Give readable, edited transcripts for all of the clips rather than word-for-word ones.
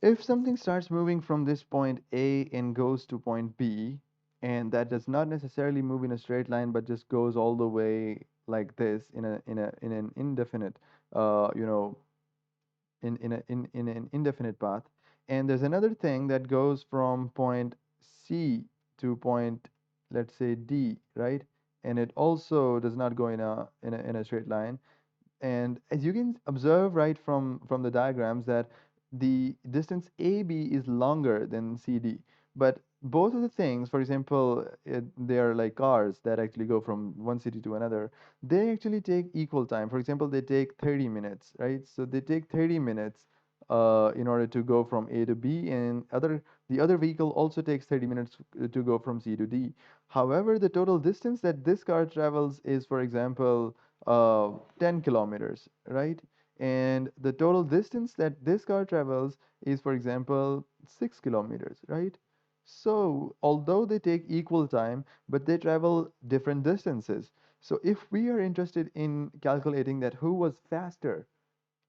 If something starts moving from this point A and goes to point B, and that does not necessarily move in a straight line, but just goes all the way like this in an indefinite, you know, in an indefinite path. And there's another thing that goes from point C to point, let's say D, right? And it also does not go in a straight line. And as you can observe right from the diagrams that the distance AB is longer than CD. But both of the things, for example, they are like cars that actually go from one city to another. They actually take equal time. For example, they take 30 minutes, right? So they take 30 minutes in order to go from A to B, and the other vehicle also takes 30 minutes to go from C to D. However, the total distance that this car travels is, for example, 10 kilometers, right? And the total distance that this car travels is, for example, 6 kilometers, right? So, although they take equal time, but they travel different distances. So, if we are interested in calculating that who was faster,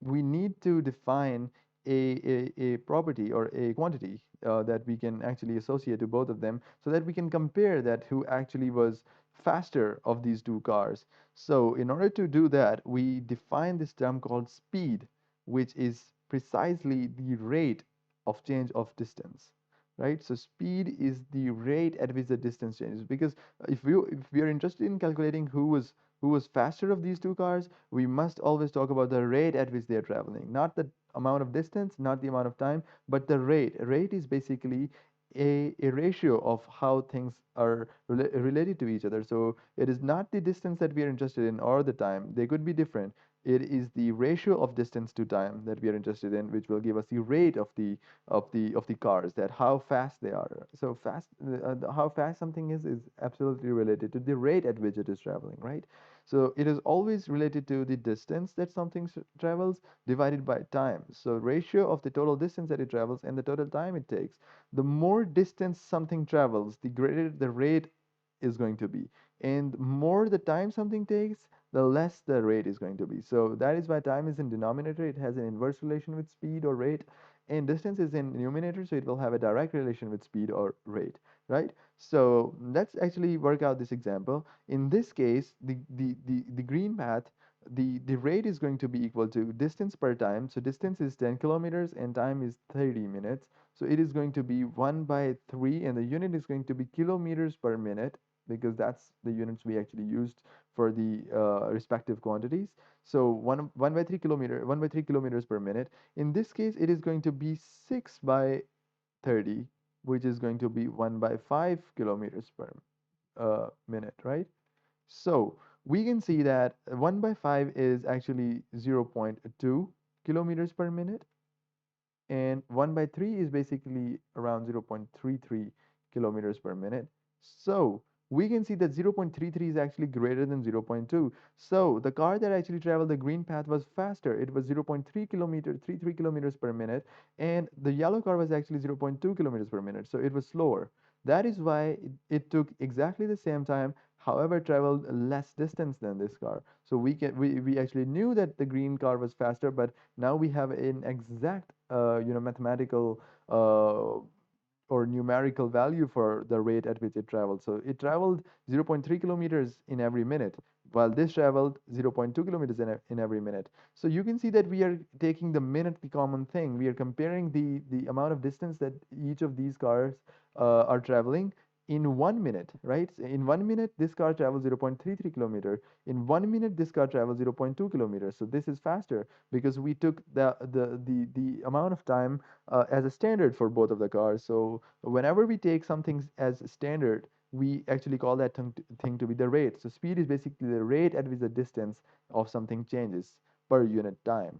we need to define a property or a quantity that we can actually associate to both of them so that we can compare that who actually was faster of these two cars. So in order to do that, we define this term called speed, which is precisely the rate of change of distance. Right, so speed is the rate at which the distance changes. Because if we are interested in calculating who was faster of these two cars, we must always talk about the rate at which they are traveling, not the amount of distance, not the amount of time, but the rate. Rate is basically a ratio of how things are related to each other. So it is not the distance that we are interested in or the time. They could be different. It is the ratio of distance to time that we are interested in, which will give us the rate of the cars, that how fast they are. So how fast something is absolutely related to the rate at which it is traveling, right? So it is always related to the distance that something travels divided by time. So ratio of the total distance that it travels and the total time it takes. The more distance something travels, the greater the rate is going to be. And more the time something takes, the less the rate is going to be. So that is why time is in denominator. It has an inverse relation with speed or rate. And distance is in numerator, so it will have a direct relation with speed or rate, right? So let's actually work out this example. In this case, the green path, the rate is going to be equal to distance per time. So distance is 10 kilometers and time is 30 minutes. So it is going to be 1 by 3, and the unit is going to be kilometers per minute, because that's the units we actually used for the respective quantities. So 1 by 3 kilometers per minute. In this case, it is going to be 6 by 30, which is going to be 1 by 5 kilometers per minute, right? So we can see that 1 by 5 is actually 0.2 kilometers per minute, and 1 by 3 is basically around 0.33 kilometers per minute. So we can see that 0.33 is actually greater than 0.2. So the car that actually traveled the green path was faster. It was 33 kilometers per minute, and the yellow car was actually 0.2 kilometers per minute. So it was slower. That is why it took exactly the same time, however, traveled less distance than this car. So we actually knew that the green car was faster, but now we have an exact mathematical or numerical value for the rate at which it traveled. So it traveled 0.3 kilometers in every minute, while this traveled 0.2 kilometers in every minute. So you can see that we are taking the minute, the common thing. We are comparing the amount of distance that each of these cars are traveling in 1 minute, right? So in 1 minute, this car travels 0.33 kilometer. In 1 minute, this car travels 0.2 kilometers. So this is faster because we took the amount of time as a standard for both of the cars. So whenever we take something as a standard, we actually call that thing to be the rate. So speed is basically the rate at which the distance of something changes per unit time.